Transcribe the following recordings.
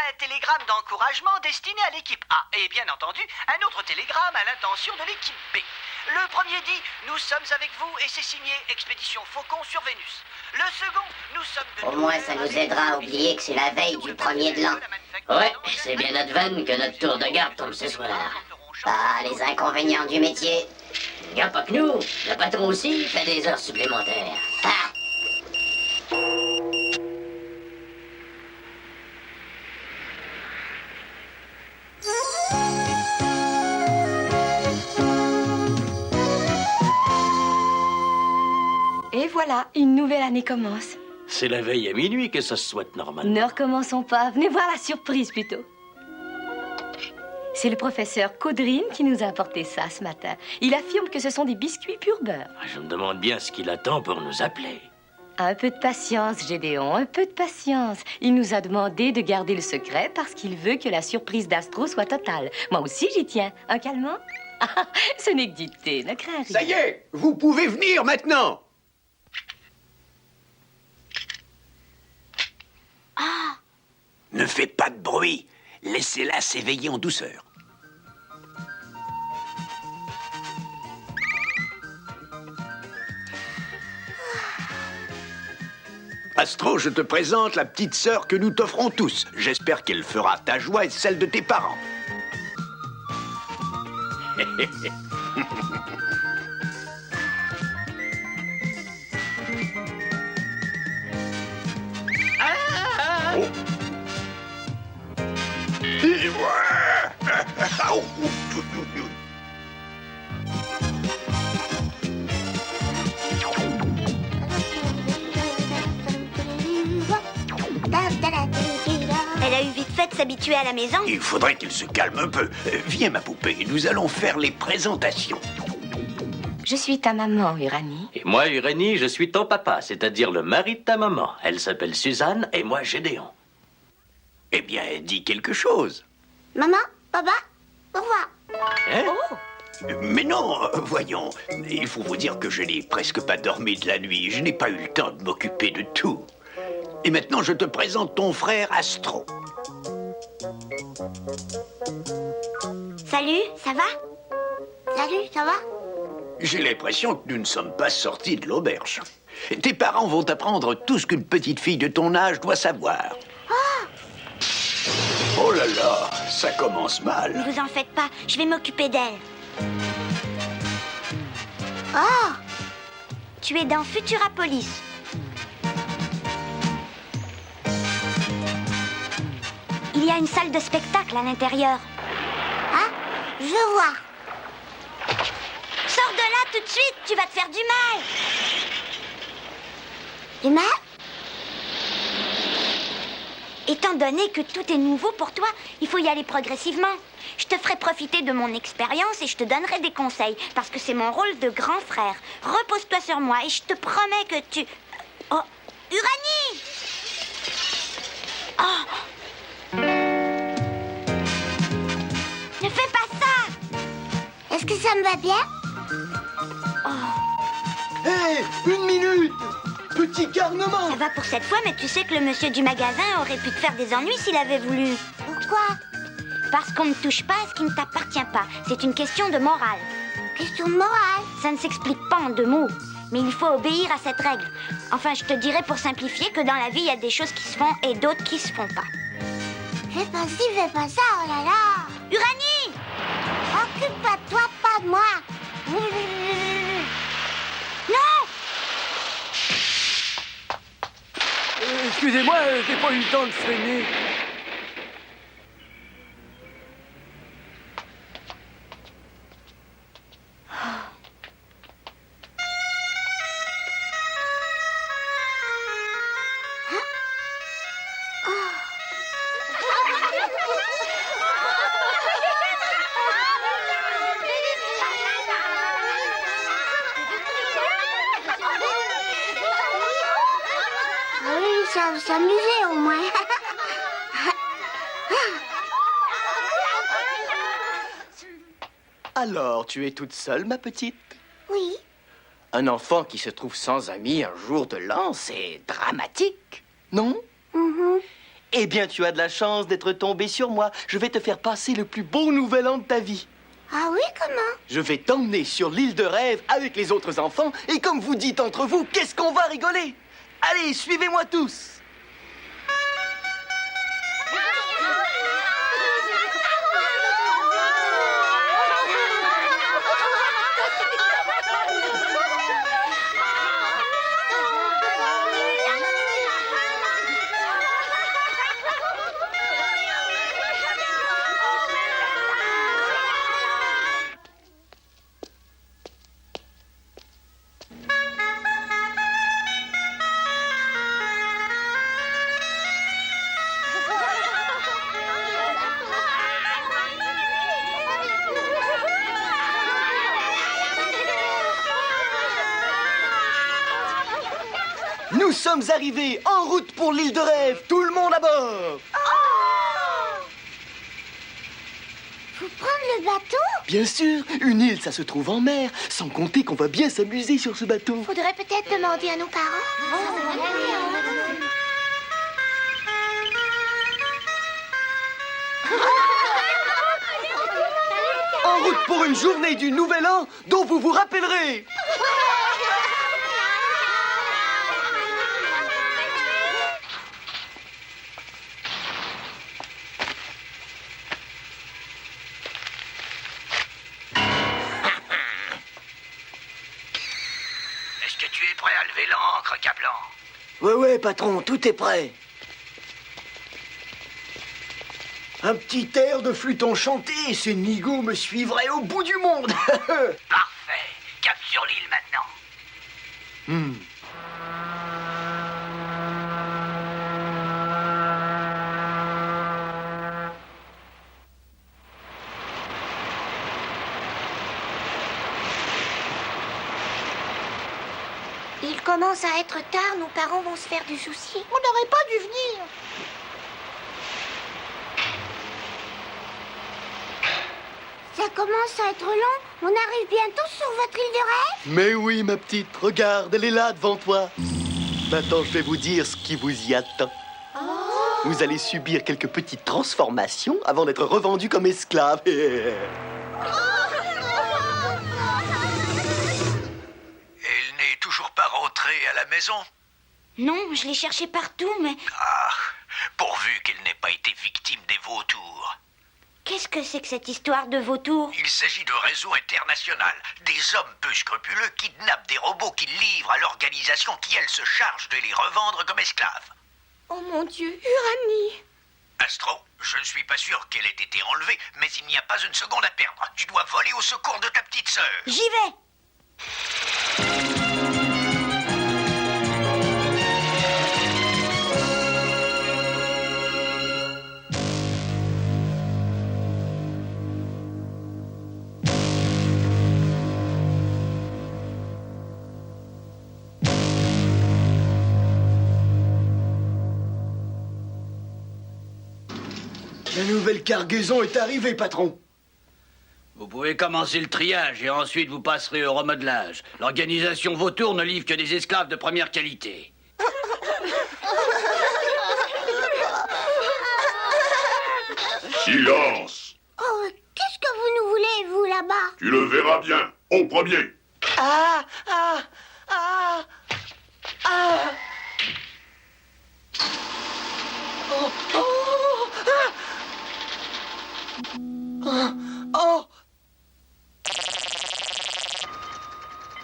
un télégramme d'encouragement destiné à l'équipe A et bien entendu un autre télégramme à l'intention de l'équipe B. Le premier dit « Nous sommes avec vous » et c'est signé « Expédition Faucon sur Vénus ». Le second « Nous sommes de Au moins, ça nous aidera à oublier que c'est la veille du 1er de l'an. Ouais, c'est bien notre vanne que notre tour de garde tombe ce soir. Ah, les inconvénients du métier. Y'a pas que nous, le patron aussi fait des heures supplémentaires. Ah! Et voilà, une nouvelle année commence. C'est la veille à minuit que ça se souhaite normalement. Ne recommençons pas, venez voir la surprise plutôt. C'est le professeur Caudrine qui nous a apporté ça ce matin. Il affirme que ce sont des biscuits pur beurre. Je me demande bien ce qu'il attend pour nous appeler. Un peu de patience, Gédéon, un peu de patience. Il nous a demandé de garder le secret parce qu'il veut que la surprise d'Astro soit totale. Moi aussi, j'y tiens. Un calmant? Ah, ce n'est que du thé, ne crains rien. Ça y est, vous pouvez venir maintenant. Ne fais pas de bruit. Laissez-la s'éveiller en douceur. Astro, je te présente la petite sœur que nous t'offrons tous. J'espère qu'elle fera ta joie et celle de tes parents. Oh. Elle a eu vite fait de s'habituer à la maison. Il faudrait qu'elle se calme un peu. Viens, ma poupée, nous allons faire les présentations. Je suis ta maman, Uranie. Et moi, Uranie, je suis ton papa, c'est-à-dire le mari de ta maman. Elle s'appelle Suzanne et moi, Gédéon. Eh bien, dis quelque chose. Maman, papa, au revoir. Hein? Mais non, voyons, il faut vous dire que je n'ai presque pas dormi de la nuit. Je n'ai pas eu le temps de m'occuper de tout. Et maintenant, je te présente ton frère Astro. Salut, ça va? Salut, ça va? J'ai l'impression que nous ne sommes pas sortis de l'auberge. Tes parents vont t'apprendre tout ce qu'une petite fille de ton âge doit savoir. Oh là là, ça commence mal. Ne vous en faites pas, je vais m'occuper d'elle. Oh! Tu es dans Futurapolis. Il y a une salle de spectacle à l'intérieur. Ah, je vois. Sors de là tout de suite, tu vas te faire du mal. Du mal? Étant donné que tout est nouveau pour toi, il faut y aller progressivement. Je te ferai profiter de mon expérience et je te donnerai des conseils, parce que c'est mon rôle de grand frère. Repose-toi sur moi et je te promets que tu... Oh, Uranie! Oh! Ne fais pas ça! Est-ce que ça me va bien? Hé, une minute! Petit garnement! Ça va pour cette fois, mais tu sais que le monsieur du magasin aurait pu te faire des ennuis s'il avait voulu. Pourquoi? Parce qu'on ne touche pas à ce qui ne t'appartient pas. C'est une question de morale. Question de morale? Ça ne s'explique pas en 2 mots. Mais il faut obéir à cette règle. Enfin, je te dirais pour simplifier que dans la vie, il y a des choses qui se font et d'autres qui se font pas. Fais pas ci, fais pas ça, oh là là! Uranie! Occupe-toi de toi, pas de moi! Non! Excusez-moi, j'ai pas eu le temps de freiner. Oui, ça va s'amuser au moins. Alors, tu es toute seule, ma petite? Oui. Un enfant qui se trouve sans amis un jour de l'an, c'est dramatique, non? Eh bien, tu as de la chance d'être tombé sur moi. Je vais te faire passer le plus beau nouvel an de ta vie. Ah oui, comment? Je vais t'emmener sur l'île de rêve avec les autres enfants. Et comme vous dites entre vous, qu'est-ce qu'on va rigoler? Allez, suivez-moi tous. Nous sommes arrivés, en route pour l'île de rêve. Tout le monde à bord. Faut prendre le bateau? Bien sûr, une île, ça se trouve en mer. Sans compter qu'on va bien s'amuser sur ce bateau. Faudrait peut-être demander à nos parents. En route pour une journée du Nouvel An dont vous vous rappellerez. Est-ce que tu es prêt à lever l'ancre, Kaplan? Ouais, patron, tout est prêt. Un petit air de flûte enchantée et ces nigauds me suivraient au bout du monde. Parfait. Cap sur l'île maintenant. Il commence à être tard, nos parents vont se faire du souci. On n'aurait pas dû venir. Ça commence à être long. On arrive bientôt sur votre île de rêve? Mais oui, ma petite, regarde, elle est là devant toi. Maintenant, je vais vous dire ce qui vous y attend. Vous allez subir quelques petites transformations avant d'être revendus comme esclaves. Elle n'est toujours pas rentrée à la maison? Non, je l'ai cherché partout, mais... Ah, pourvu qu'elle n'ait pas été victime des vautours. Qu'est-ce que c'est que cette histoire de vautours? Il s'agit de réseau international. Des hommes peu scrupuleux kidnappent des robots qu'ils livrent à l'organisation qui, elle, se charge de les revendre comme esclaves. Oh mon Dieu, Uranie! Astro, je ne suis pas sûr qu'elle ait été enlevée, mais il n'y a pas une seconde à perdre. Tu dois voler au secours de ta petite sœur. J'y vais! La nouvelle cargaison est arrivée, patron. Vous pouvez commencer le triage et ensuite vous passerez au remodelage. L'organisation Vautour ne livre que des esclaves de première qualité. Silence! Oh, qu'est-ce que vous nous voulez, vous, là-bas? Tu le verras bien, au premier. Ah, ah, ah, ah. Oh, oh, ah. Oh.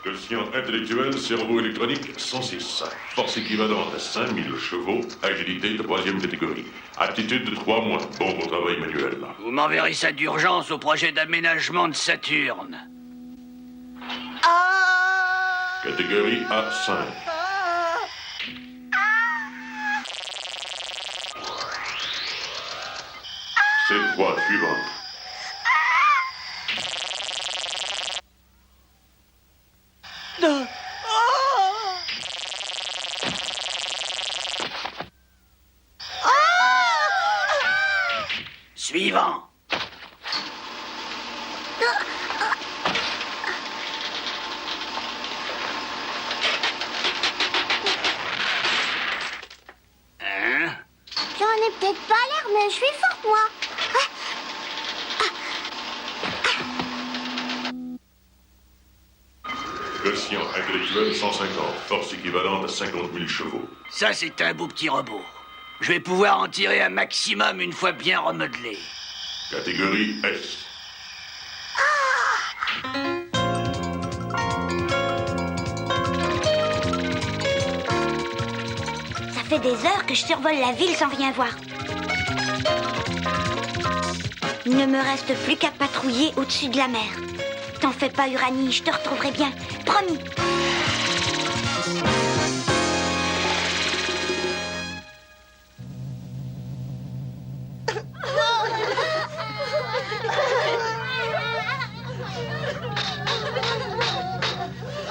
Quotient intellectuel, cerveau électronique, 106. Force équivalente à 5000 chevaux. Agilité, 3e catégorie. Aptitude de 3 mois. Bon pour travail manuel. Vous m'enverrez ça d'urgence au projet d'aménagement de Saturne. Catégorie A5. C3 suivante. Suivant. J'en ai peut-être peut-être pas l'air, mais je suis forte, moi. Quotient intellectuel 150, force équivalente à 50 000 chevaux. Ça, c'est un beau petit robot. Je vais pouvoir en tirer un maximum une fois bien remodelé. Catégorie S. Ça fait des heures que je survole la ville sans rien voir. Il ne me reste plus qu'à patrouiller au-dessus de la mer. T'en fais pas, Uranie, je te retrouverai bien. Promis.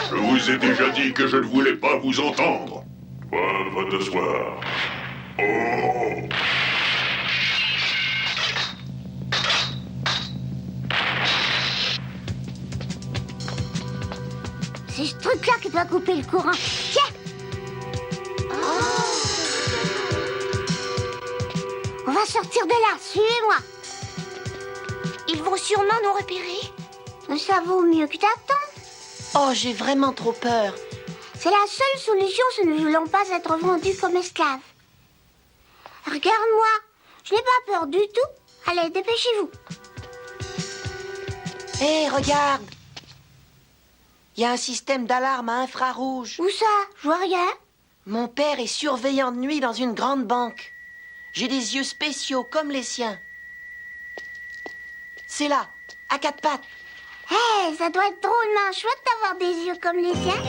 Je vous ai déjà dit que je ne voulais pas vous entendre. Toi, va t'asseoir. Oh! C'est ce truc-là qui doit couper le courant. Tiens! On va sortir de là, suivez-moi. Ils vont sûrement nous repérer. Ça vaut mieux que d'attendre. Oh, j'ai vraiment trop peur. C'est la seule solution si nous ne voulons pas être vendus comme esclaves. Regarde-moi, je n'ai pas peur du tout. Allez, dépêchez-vous. Hé, regarde. Il y a un système d'alarme à infrarouge. Où ça? Je vois rien. Mon père est surveillant de nuit dans une grande banque. J'ai des yeux spéciaux comme les siens. C'est là, à quatre pattes. Hé, ça doit être drôlement chouette d'avoir des yeux comme les siens.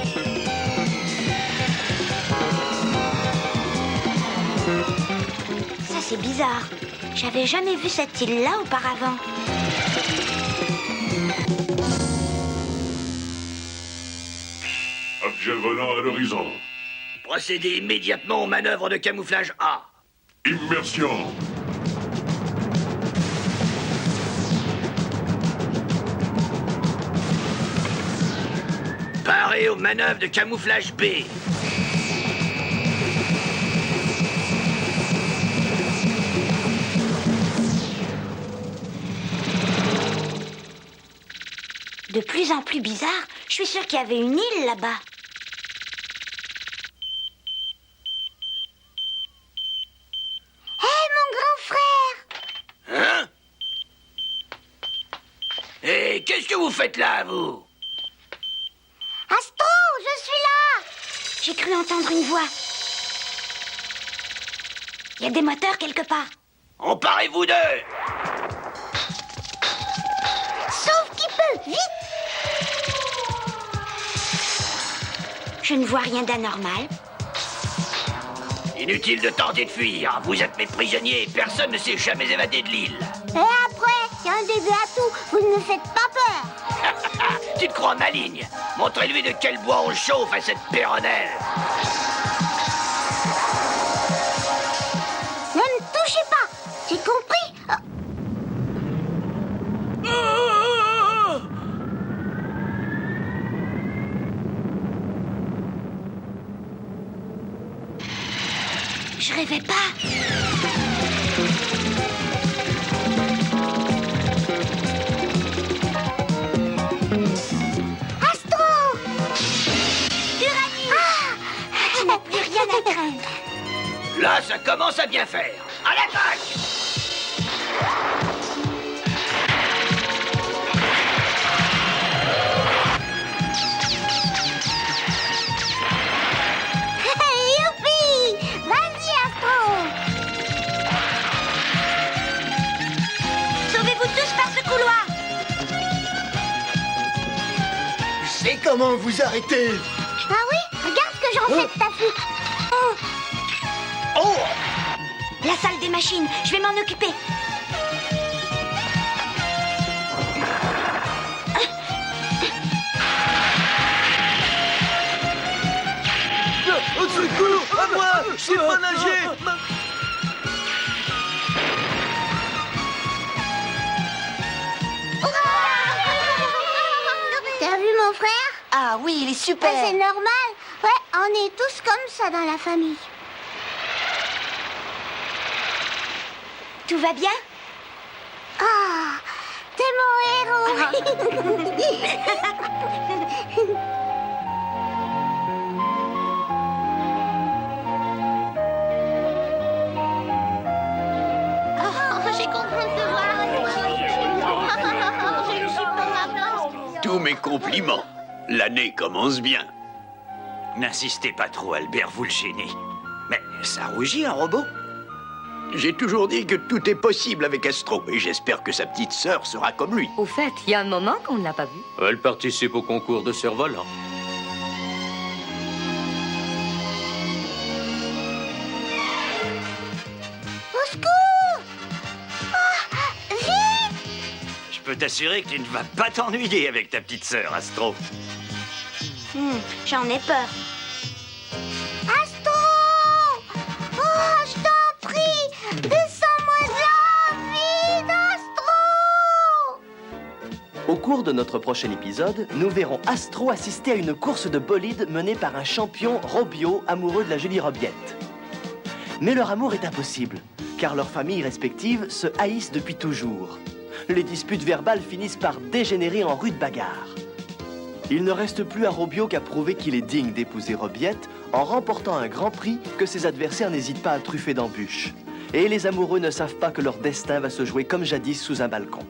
Ça, c'est bizarre. J'avais jamais vu cette île-là auparavant. Objet volant à l'horizon. Procédez immédiatement aux manœuvres de camouflage A. Immersion. Parez aux manœuvres de camouflage B. De plus en plus bizarre, je suis sûre qu'il y avait une île là-bas. Hé, mon grand frère! Hein? Et qu'est-ce que vous faites là, vous? Astro, je suis là! J'ai cru entendre une voix. Il y a des moteurs quelque part. Emparez-vous d'eux! Sauve qui peut, vite! Je ne vois rien d'anormal. Inutile de tenter de fuir. Vous êtes mes prisonniers. Personne ne s'est jamais évadé de l'île. Et après, il y a un début à tout. Vous ne me faites pas peur. Tu te crois maligne? Montrez-lui de quel bois on chauffe à cette péronnelle. Ne me touchez pas. J'ai compris. Je rêvais pas. Astro! Uranie! Tu n'as plus rien à craindre. Là, ça commence à bien faire. À l'attaque! Youpi! Vas-y, Astro! Sauvez-vous tous par ce couloir! Je sais comment vous arrêter. Ah oui? Regarde ce que j'en fais de ta fuite. Oh! Oh! La salle des machines, je vais m'en occuper. Au secours! À moi! Je sais pas nager! T'as vu mon frère? Ah oui, il est super. C'est normal. Ouais, on est tous comme ça dans la famille. Tout va bien? Ah, t'es mon héros. J'ai compris de te voir. Je suis pas ma place. Tous mes compliments. L'année commence bien. N'insistez pas trop, Albert, vous le gênez. Mais ça rougit, un robot? J'ai toujours dit que tout est possible avec Astro, et j'espère que sa petite sœur sera comme lui. Au fait, il y a un moment qu'on ne l'a pas vu. Elle participe au concours de survolant. Au secours! Oh, vite! Je peux t'assurer que tu ne vas pas t'ennuyer avec ta petite sœur, Astro. J'en ai peur. Astro! Oh, je t'en prie! Descends-moi là! Vite, Astro! Au cours de notre prochain épisode, nous verrons Astro assister à une course de bolide menée par un champion Robio amoureux de la jolie Robiette. Mais leur amour est impossible, car leurs familles respectives se haïssent depuis toujours. Les disputes verbales finissent par dégénérer en rude bagarre. Il ne reste plus à Robio qu'à prouver qu'il est digne d'épouser Robiette en remportant un grand prix que ses adversaires n'hésitent pas à truffer d'embûches. Et les amoureux ne savent pas que leur destin va se jouer comme jadis sous un balcon.